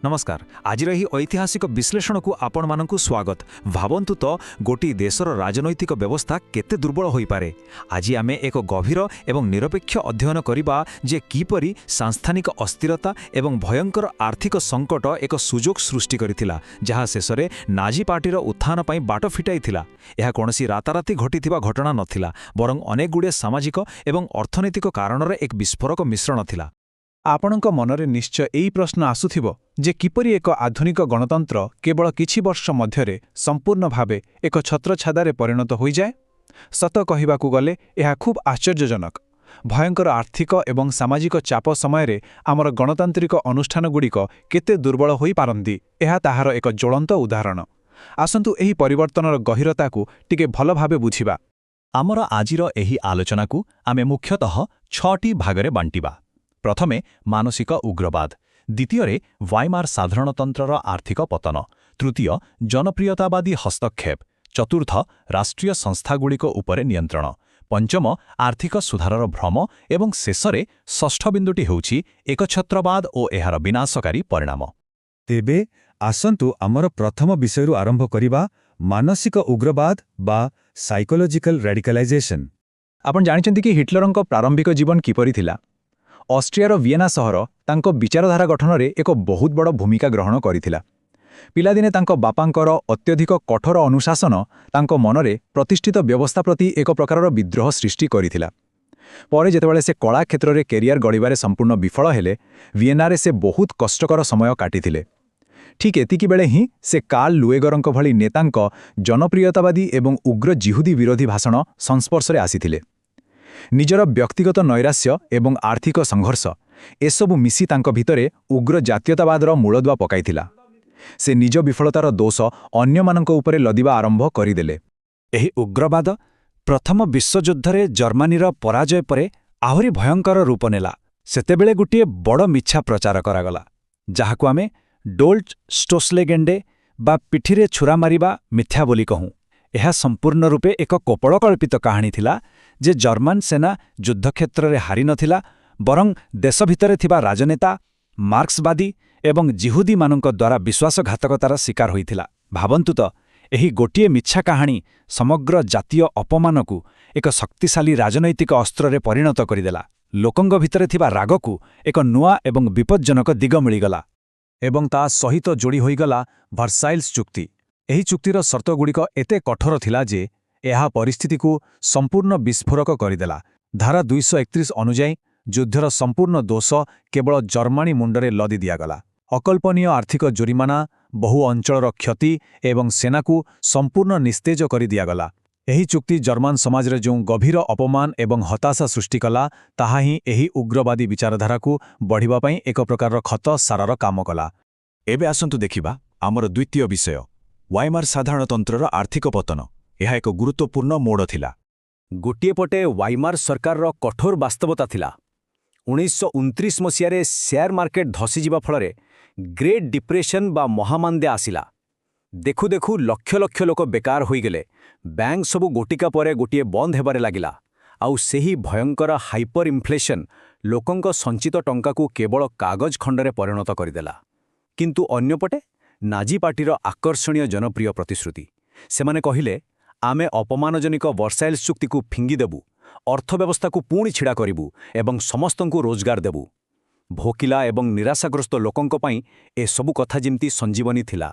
नमस्कार आज ऐतिहासिक विश्लेषण को आपण मानकु स्वागत। भावंतु तो गोटी देशर राजनैतिक व्यवस्था केते दुर्बल होई पारे। आज आमे एक गभीर एवं निरपेक्ष अध्ययन करिबा जे किपरि सांस्थानिक अस्थिरता एवं भयंकर आर्थिक संकट एक सुजोग सृष्टि करिथिला, जहा शेषरे नाजी पार्टीर उत्थान पई बाट फिटाइथिला। यह कोनसी राताराती घटिथिबा घटना नथिला, बरं अनेक गुडे सामाजिक एवं अर्थनैतिक कारणरे एक विस्फोरक मिश्रण थिला। आपणक मनरे निश्चय एई प्रश्न आसुथिबो जे किपरि एक आधुनिक गणतंत्र केवल किछि वर्ष मध्यरे संपूर्ण भावे एक छत्रछादारे परिणत होई जाए। सत कहिबाकू गले यह खूब आश्चर्यजनक। भयंकर आर्थिक एवं सामाजिक चाप समयरे आमर गणतांत्रिक अनुष्ठानगुड़िक केते दुर्बल होई पारंदी, यह ताहार एक ज्वलंत उदाहरण। आसंतु एही परिवर्तनर गहिरताकू टिके भल भावे बुझिबा। आमर आजिर एही आलोचनाकू आमे मुख्यतः 6टी भागरे बांटिबा। प्रथमे मानसिक उग्रवाद, द्वितीय वाइमार साधारणतंत्रर आर्थिक पतन, तृतीय जनप्रियतावादी हस्तक्षेप, चतुर्थ राष्ट्रीय संस्थागुड़िक उपरे नियंत्रण, पंचम आर्थिक सुधारर भ्रम एवं शेषरे षष्ठ बिंदुटी हेउछि एकछत्रवाद ओ एहार विनाशकारी परिणाम। तेबे आसंतु आमर प्रथम विषयरु आरंभ करिबा, मानसिक उग्रवाद बा साइकोलॉजिकल रेडिकलाइजेशन। आपण जानिचंती कि हिटलरଙ୍କ प्रारंभिक जीवन किपरि थिला। ऑस्ट्रियार वियना सहर तांको विचारधारा गठन में एक बहुत बड़ भूमिका ग्रहण करिथिला। पिलादिने तांको बापांकर अत्यधिक कठोर अनुशासन तांको मनरे प्रतिष्ठित व्यवस्था प्रति एक प्रकार विद्रोह सृष्टि करिथिला। परे जेतेबेले से कला क्षेत्र में कैरियर गढ़िबारे संपूर्ण विफल हेले, वियनारे से बहुत कष्टकर समय काटिथिले। ठीक एतिकी बेले ही से कार्ल लुएगरଙ୍କ भली नेतांक जनप्रियतावादी एवं उग्र जिहुदी विरोधी भाषण संस्पर्शरे आसिथिले। निजर व्यक्तिगत नैराश्य एवं आर्थिक संघर्ष एसबु मिसी तांको भितरे उग्र जातीयतावादर मूलदुआ पकाइथिला। से निज विफलतार दोष अन्यमानंको उपरे लदिबा आरंभ करिदेले। एही उग्रवाद प्रथम विश्वयुद्धरे जर्मनीर पराजय परे आहुरी भयंकर रूप नेला। सेतेबेले गोटे बड़ मिछा प्रचार करागला, जाहाकु आमे डोल्ट स्टोसलेगेंडे बा पिठिरे छुरा मारिबा मिथ्या बोली कहूँ। यह संपूर्ण रूपे एक कोपड़कल्पित कहानी थिला जे जर्मन सेना युद्धक्षेत्र में हारि नथिला, बरं देश भितरे थिबा राजनेता, मार्क्सवादी एवं जिहुदी मानक द्वारा विश्वासघातकतार शिकार होइथिला। भावन्तु तो एही गोटिए मिछा कहानी समग्र जातीय अपमानकू एक शक्तिशाली राजनैतिक अस्त्रे परिणत करिदेला। लोकंग भितरे थिबा रागकू एक नुआ एवं विपज्जनक दिग मिलिगला एवं ता सहित जोड़ी होइगला वर्साइल्स चुक्ति। एही चुक्तिर शर्तगुड़िक एते कठोर थिला जे यह परिस्थिति को संपूर्ण विस्फोरक करिदेला। धारा 231 अनुजाई युद्धर संपूर्ण दोष केवल जर्मनी मुंडरे लदी दियागला। अकल्पनीय आर्थिक जोरिमाना, बहु अंचलर क्षति एवं सेना को संपूर्ण निस्तेज करि दियागला। एही चुक्ति जर्मन समाज रे जो गभीर अपमान एवं हताशा सृष्टि कला, ताहा ही एही उग्रवादी विचारधारा को बढ़िबा पई एक प्रकार खत सारार काम कला। एबे आसंतु देखिबा आमर द्वितीय विषय, वाइमार साधारणतंत्रर आर्थिक पतन। यह एक गुरुत्वपूर्ण मोड़ थिला। गोटिए पटे वाइमार सरकार कठोर वास्तवता थिला। 1929 मसीह शेयर मार्केट धसीजा फल ग्रेट डिप्रेशन बा महामांदे आसिला। देखु देखु लक्ष लक्ष लोक बेकार होईगले। बैंक सबु गोटिका परे गोटिए बंद हेबारे लागिला। आउ सेही भयंकर हाइपर इन्फ्लेशन लोकंक संचित टंका को केवल कागज खंडरे परिणत करदेला। किंतु अन्यपटे नाजी पार्टीर आकर्षणीय जनप्रिय प्रतिश्रुति। सेमाने कहिले आमे अपमानजनिक वर्साइल्स चुक्ति को फिंगी देबू, अर्थव्यवस्था को पुणी छिड़ा करिबू एवं समस्तंकु रोजगार देबू। भोकिला एवं निराशाग्रस्त लोकंक पई ए सबु कथा जिमती संजीवनी थिला।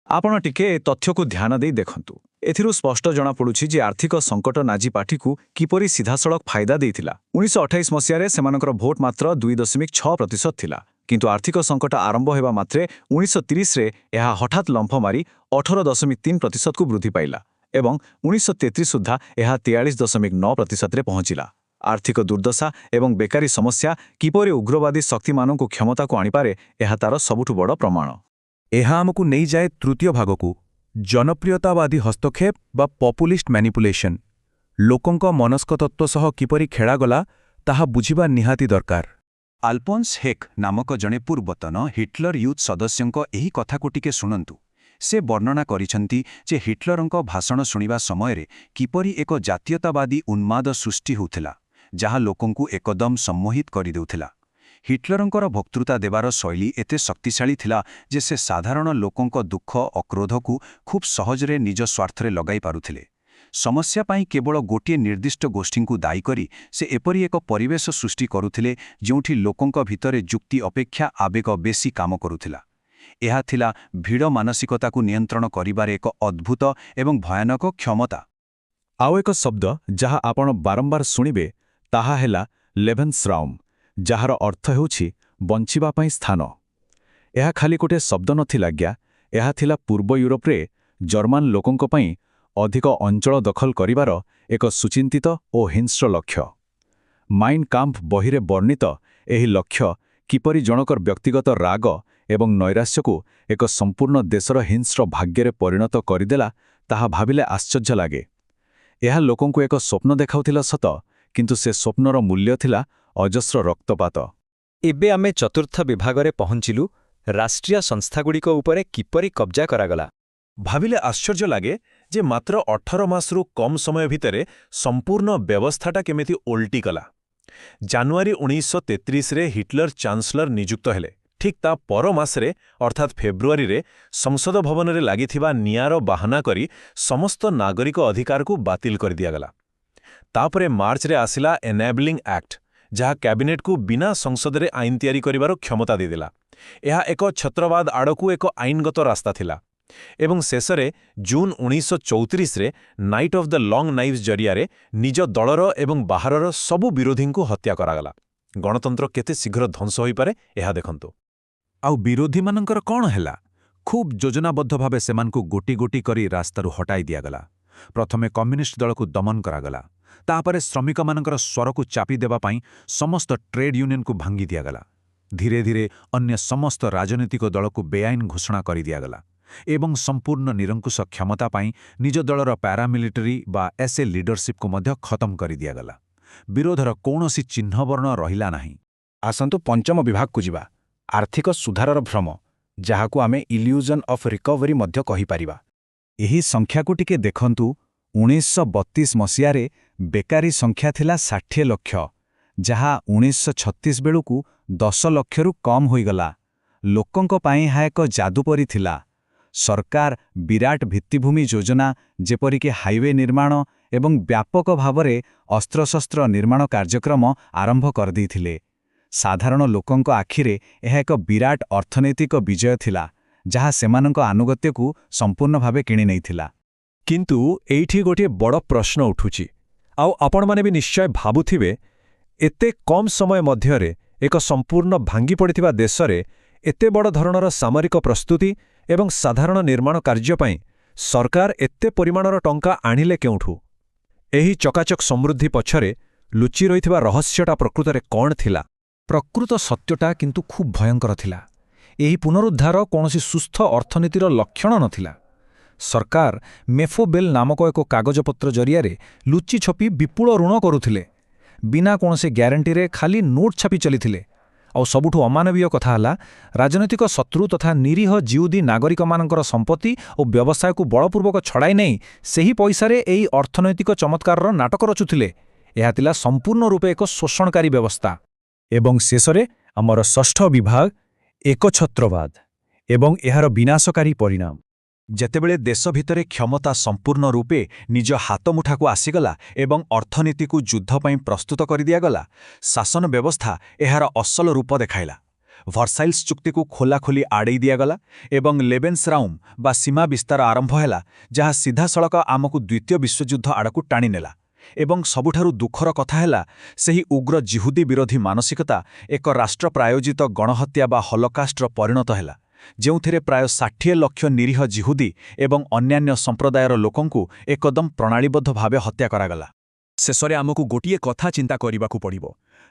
आपण टिके तथ्य को ध्यान देई देखंतु। एथिरु स्पष्ट जना पडुछि जे आर्थिक संकट नाजी पार्टी को किपरि सीधासळख फायदा देइथिला। 1928 मसीह सेमानकर भोट मात्र 2.6% थिला, किंतु आर्थिक संकट आरंभ हेबा मात्रे 1930 रे यह हठात लंफ मारी 18.3% को वृद्धि पाइला एवं 1933 सुधा यह 43.9% रे पहुंचिला। आर्थिक दुर्दशा एवं बेकारी समस्या किपरि उग्रवादी शक्तिमानों को क्षमता को आनिपारे यह तार सबुठु बड़ प्रमाण। यह आमको नहीं जाए तृतीय भागकू, जनप्रियतावादी हस्तक्षेप बा पॉपुलिस्ट मैनिपुलेशन। लोकंक मनस्कतत्व सह किपरि खेळागला ताहा बुझिबा निहाती दरकार। आल्फोन्स हेक नामक जणे पूर्वतन हिटलर यूथ सदस्यंक एही कथाको टिके शुणन्तु। से वर्णना करिसन्ति जे हिटलरंक भाषण शुणिबा समयरे किपरि एक जातीयतावादी उन्माद सृष्टि होउथिला, जहा लोकंकु एकदम सम्मोहित करि देउथिला। ହିଟଲରଙ୍କର ବକ୍ତୃତା ଦେବାର ଶୈଳୀ ଏତେ ଶକ୍ତିଶାଳୀ ଥିଲା ଯେ ସେ ସାଧାରଣ ଲୋକଙ୍କ ଦୁଃଖ ଅକ୍ରୋଧକୁ ଖୁବ୍ ସହଜରେ ନିଜ ସ୍ୱାର୍ଥରେ ଲଗାଇ ପାରୁଥିଲେ। ସମସ୍ୟା ପାଇଁ କେବଳ ଗୋଟିଏ ନିର୍ଦ୍ଦିଷ୍ଟ ଗୋଷ୍ଠୀଙ୍କୁ ଦାୟୀ କରି ସେ ଏପରି ଏକ ପରିବେଶ ସୃଷ୍ଟି କରୁଥିଲେ ଯେଉଁଠି ଲୋକଙ୍କ ଭିତରେ ଯୁକ୍ତି ଅପେକ୍ଷା ଆବେଗ ବେଶୀ କାମ କରୁଥିଲା। ଏହା ଥିଲା ଭିଡ଼ ମାନସିକତାକୁ ନିୟନ୍ତ୍ରଣ କରିବାରେ ଏକ ଅଦ୍ଭୁତ ଏବଂ ଭୟାନକ କ୍ଷମତା। ଆଉ ଏକ ଶବ୍ଦ ଯାହା ଆପଣ ବାରମ୍ବାର ଶୁଣିବେ ତାହା ହେଲା ଲେଭେନ୍ସରାଉମ୍, ଯାହାର ଅର୍ଥ ହେଉଛି ବଞ୍ଚିବା ପାଇଁ ସ୍ଥାନ। ଏହା ଖାଲି ଗୋଟିଏ ଶବ୍ଦ ନଥିଲା ଆଜ୍ଞା, ଏହା ଥିଲା ପୂର୍ବ ୟୁରୋପରେ ଜର୍ମାନ ଲୋକଙ୍କ ପାଇଁ ଅଧିକ ଅଞ୍ଚଳ ଦଖଲ କରିବାର ଏକ ସୁଚିନ୍ତିତ ଓ ହିଂସ୍ର ଲକ୍ଷ୍ୟ। ମାଇନ୍ କାମ୍ପ ବହିରେ ବର୍ଣ୍ଣିତ ଏହି ଲକ୍ଷ୍ୟ କିପରି ଜଣକର ବ୍ୟକ୍ତିଗତ ରାଗ ଏବଂ ନୈରାଶ୍ୟକୁ ଏକ ସମ୍ପୂର୍ଣ୍ଣ ଦେଶର ହିଂସ୍ର ଭାଗ୍ୟରେ ପରିଣତ କରିଦେଲା, ତାହା ଭାବିଲେ ଆଶ୍ଚର୍ଯ୍ୟ ଲାଗେ। ଏହା ଲୋକଙ୍କୁ ଏକ ସ୍ୱପ୍ନ ଦେଖାଉଥିଲା ସତ, କିନ୍ତୁ ସେ ସ୍ୱପ୍ନର ମୂଲ୍ୟ ଥିଲା ଅଜସ୍ର ରକ୍ତପାତ। ଏବେ ଆମେ ଚତୁର୍ଥ ବିଭାଗରେ ପହଞ୍ଚିଲୁ, ରାଷ୍ଟ୍ରୀୟ ସଂସ୍ଥାଗୁଡ଼ିକ ଉପରେ କିପରି କବ୍ଜା କରାଗଲା। ଭାବିଲେ ଆଶ୍ଚର୍ଯ୍ୟ ଲାଗେ ଯେ ମାତ୍ର 18 ମାସରୁ କମ୍ ସମୟ ଭିତରେ ସମ୍ପୂର୍ଣ୍ଣ ବ୍ୟବସ୍ଥାଟା କେମିତି ଓଲଟି କଲା। ଜାନୁଆରୀ 1933ରେ ହିଟଲର ଚାନ୍ସଲର ନିଯୁକ୍ତ ହେଲେ। ଠିକ୍ ତା ପର ମାସରେ ଅର୍ଥାତ୍ ଫେବୃଆରୀରେ ସଂସଦ ଭବନରେ ଲାଗିଥିବା ନିଆଁର ବାହାନା କରି ସମସ୍ତ ନାଗରିକ ଅଧିକାରକୁ ବାତିଲ କରିଦିଆଗଲା। ତାପରେ ମାର୍ଚ୍ଚରେ ଆସିଲା ଏନେବଲିଂ ଆକ୍ଟ, ଯାହା କ୍ୟାବିନେଟକୁ ବିନା ସଂସଦରେ ଆଇନ ତିଆରି କରିବାର କ୍ଷମତା ଦେଇଦେଲା। ଏହା ଏକ ଛତ୍ରବାଦ ଆଡ଼କୁ ଏକ ଆଇନଗତ ରାସ୍ତା ଥିଲା। ଏବଂ ଶେଷରେ ଜୁନ୍ 1934ରେ night of the long knives ଜରିଆରେ ନିଜ ଦଳର ଏବଂ ବାହାରର ସବୁ ବିରୋଧୀଙ୍କୁ ହତ୍ୟା କରାଗଲା। ଗଣତନ୍ତ୍ର କେତେ ଶୀଘ୍ର ଧ୍ୱଂସ ହୋଇପାରେ ଏହା ଦେଖନ୍ତୁ। ଆଉ ବିରୋଧୀମାନଙ୍କର କ'ଣ ହେଲା? ଖୁବ୍ ଯୋଜନାବଦ୍ଧ ଭାବେ ସେମାନଙ୍କୁ ଗୋଟି ଗୋଟି କରି ରାସ୍ତାରୁ ହଟାଇ ଦିଆଗଲା। ପ୍ରଥମେ କମ୍ୟୁନିଷ୍ଟ ଦଳକୁ ଦମନ କରାଗଲା। ତାପରେ ଶ୍ରମିକମାନଙ୍କର ସ୍ୱରକୁ ଚାପି ଦେବା ପାଇଁ ସମସ୍ତ ଟ୍ରେଡ୍ ୟୁନିୟନକୁ ଭାଙ୍ଗି ଦିଆଗଲା। ଧୀରେ ଧୀରେ ଅନ୍ୟ ସମସ୍ତ ରାଜନୈତିକ ଦଳକୁ ବେଆଇନ ଘୋଷଣା କରିଦିଆଗଲା ଏବଂ ସମ୍ପୂର୍ଣ୍ଣ ନିରଙ୍କୁଶ କ୍ଷମତା ପାଇଁ ନିଜ ଦଳର ପାରାମିଲିଟାରୀ ବା ଏସ୍ଏ ଲିଡରସିପ୍କୁ ମଧ୍ୟ ଖତମ କରିଦିଆଗଲା। ବିରୋଧର କୌଣସି ଚିହ୍ନବର୍ଣ୍ଣ ରହିଲା ନାହିଁ। ଆସନ୍ତୁ ପଞ୍ଚମ ବିଭାଗକୁ ଯିବା, ଆର୍ଥିକ ସୁଧାରର ଭ୍ରମ, ଯାହାକୁ ଆମେ ଇଲ୍ୟୁଜନ୍ ଅଫ୍ ରିକଭରି ମଧ୍ୟ କହିପାରିବା। ଏହି ସଂଖ୍ୟାକୁ ଟିକେ ଦେଖନ୍ତୁ। 1932 ମସିହାରେ ବେକାରୀ ସଂଖ୍ୟା ଥିଲା 60 ଲକ୍ଷ, ଯାହା 1936 ବେଳକୁ 10 ଲକ୍ଷରୁ କମ୍ ହୋଇଗଲା। ଲୋକଙ୍କ ପାଇଁ ଏହା ଏକ ଯାଦୁ ପରି ଥିଲା। ସରକାର ବିରାଟ ଭିତ୍ତିଭୂମି ଯୋଜନା, ଯେପରିକି ହାଇୱେ ନିର୍ମାଣ ଏବଂ ବ୍ୟାପକ ଭାବରେ ଅସ୍ତ୍ରଶସ୍ତ୍ର ନିର୍ମାଣ କାର୍ଯ୍ୟକ୍ରମ ଆରମ୍ଭ କରିଦେଇଥିଲେ। ସାଧାରଣ ଲୋକଙ୍କ ଆଖିରେ ଏହା ଏକ ବିରାଟ ଅର୍ଥନୈତିକ ବିଜୟ ଥିଲା, ଯାହା ସେମାନଙ୍କ ଆନୁଗତ୍ୟକୁ ସମ୍ପୂର୍ଣ୍ଣ ଭାବେ କିଣି ନେଇଥିଲା। କିନ୍ତୁ ଏଇଠି ଗୋଟିଏ ବଡ଼ ପ୍ରଶ୍ନ ଉଠୁଛି, ଆଉ ଆପଣମାନେ ବି ନିଶ୍ଚୟ ଭାବୁଥିବେ, ଏତେ କମ୍ ସମୟ ମଧ୍ୟରେ ଏକ ସମ୍ପୂର୍ଣ୍ଣ ଭାଙ୍ଗି ପଡ଼ିଥିବା ଦେଶରେ ଏତେ ବଡ଼ ଧରଣର ସାମରିକ ପ୍ରସ୍ତୁତି ଏବଂ ସାଧାରଣ ନିର୍ମାଣ କାର୍ଯ୍ୟ ପାଇଁ ସରକାର ଏତେ ପରିମାଣର ଟଙ୍କା ଆଣିଲେ କେଉଁଠୁ? ଏହି ଚକାଚକ ସମୃଦ୍ଧି ପଛରେ ଲୁଚି ରହିଥିବା ରହସ୍ୟଟା ପ୍ରକୃତରେ କ'ଣ ଥିଲା? ପ୍ରକୃତ ସତ୍ୟଟା କିନ୍ତୁ ଖୁବ୍ ଭୟଙ୍କର ଥିଲା। ଏହି ପୁନରୁଦ୍ଧାର କୌଣସି ସୁସ୍ଥ ଅର୍ଥନୀତିର ଲକ୍ଷଣ ନଥିଲା। ସରକାର ମେଫୋବେଲ୍ ନାମକ ଏକ କାଗଜପତ୍ର ଜରିଆରେ ଲୁଚି ଛପି ବିପୁଳ ଋଣ କରୁଥିଲେ। ବିନା କୌଣସି ଗ୍ୟାରେଣ୍ଟିରେ ଖାଲି ନୋଟ୍ ଛାପି ଚାଲିଥିଲେ। ଆଉ ସବୁଠୁ ଅମାନବୀୟ କଥା ହେଲା, ରାଜନୈତିକ ଶତ୍ରୁ ତଥା ନିରୀହ ଜିଉଦୀ ନାଗରିକମାନଙ୍କର ସମ୍ପତ୍ତି ଓ ବ୍ୟବସାୟକୁ ବଳପୂର୍ବକ ଛଡ଼ାଇ ନେଇ ସେହି ପଇସାରେ ଏହି ଅର୍ଥନୈତିକ ଚମତ୍କାରର ନାଟକ ରଚୁଥିଲେ। ଏହା ଥିଲା ସମ୍ପୂର୍ଣ୍ଣ ରୂପେ ଏକ ଶୋଷଣକାରୀ ବ୍ୟବସ୍ଥା। ଏବଂ ଶେଷରେ ଆମର ଷଷ୍ଠ ବିଭାଗ, ଏକଛତ୍ରବାଦ ଏବଂ ଏହାର ବିନାଶକାରୀ ପରିଣାମ। ଯେତେବେଳେ ଦେଶ ଭିତରେ କ୍ଷମତା ସମ୍ପୂର୍ଣ୍ଣ ରୂପେ ନିଜ ହାତମୁଠାକୁ ଆସିଗଲା ଏବଂ ଅର୍ଥନୀତିକୁ ଯୁଦ୍ଧ ପାଇଁ ପ୍ରସ୍ତୁତ କରିଦିଆଗଲା, ଶାସନ ବ୍ୟବସ୍ଥା ଏହାର ଅସଲ ରୂପ ଦେଖାଇଲା। ଭର୍ସାଇଲ୍ସ ଚୁକ୍ତିକୁ ଖୋଲାଖୋଲି ଆଡ଼େଇ ଦିଆଗଲା ଏବଂ ଲେବେନ୍ସରାଉମ୍ ବା ସୀମା ବିସ୍ତାର ଆରମ୍ଭ ହେଲା, ଯାହା ସିଧାସଳଖ ଆମକୁ ଦ୍ୱିତୀୟ ବିଶ୍ୱଯୁଦ୍ଧ ଆଡ଼କୁ ଟାଣିନେଲା। ଏବଂ ସବୁଠାରୁ ଦୁଃଖର କଥା ହେଲା, ସେହି ଉଗ୍ର ଜିହୁଦୀ ବିରୋଧୀ ମାନସିକତା ଏକ ରାଷ୍ଟ୍ର ପ୍ରାୟୋଜିତ ଗଣହତ୍ୟା ବା ହଲୋକାଷ୍ଟର ପରିଣତ ହେଲା, ଯେଉଁଥିରେ ପ୍ରାୟ 60 ଲକ୍ଷ ନିରୀହ ଜିହୁଦୀ ଏବଂ ଅନ୍ୟାନ୍ୟ ସମ୍ପ୍ରଦାୟର ଲୋକଙ୍କୁ ଏକଦମ ପ୍ରଣାଳୀବଦ୍ଧ ଭାବେ ହତ୍ୟା କରାଗଲା। ଶେଷରେ ଆମକୁ ଗୋଟିଏ କଥା ଚିନ୍ତା କରିବାକୁ ପଡ଼ିବ।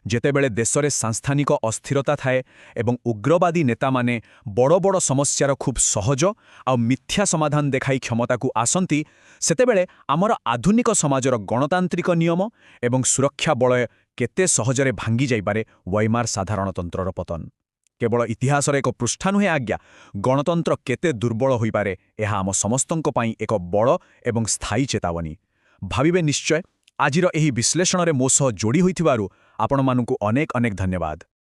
ଯେତେବେଳେ ଦେଶରେ ସାଂସ୍ଥାନିକ ଅସ୍ଥିରତା ଥାଏ ଏବଂ ଉଗ୍ରବାଦୀ ନେତାମାନେ ବଡ଼ ବଡ଼ ସମସ୍ୟାର ଖୁବ୍ ସହଜ ଆଉ ମିଥ୍ୟା ସମାଧାନ ଦେଖାଇ କ୍ଷମତାକୁ ଆସନ୍ତି, ସେତେବେଳେ ଆମର ଆଧୁନିକ ସମାଜର ଗଣତାନ୍ତ୍ରିକ ନିୟମ ଏବଂ ସୁରକ୍ଷା ବଳୟ କେତେ ସହଜରେ ଭାଙ୍ଗି ଯାଇପାରେ। ୱାଇମାର ସାଧାରଣତନ୍ତ୍ରର ପତନ କେବଳ ଇତିହାସର ଏକ ପୃଷ୍ଠା ନୁହେଁ ଆଜ୍ଞା, ଗଣତନ୍ତ୍ର କେତେ ଦୁର୍ବଳ ହୋଇପାରେ ଏହା ଆମ ସମସ୍ତଙ୍କ ପାଇଁ ଏକ ବଡ଼ ଏବଂ ସ୍ଥାୟୀ ଚେତାବନୀ। ଭାବିବେ ନିଶ୍ଚୟ। ଆଜିର ଏହି ବିଶ୍ଳେଷଣରେ ମୋ ସହ ଯୋଡ଼ି ହୋଇଥିବାରୁ ଆପଣମାନଙ୍କୁ ଅନେକ ଅନେକ ଧନ୍ୟବାଦ।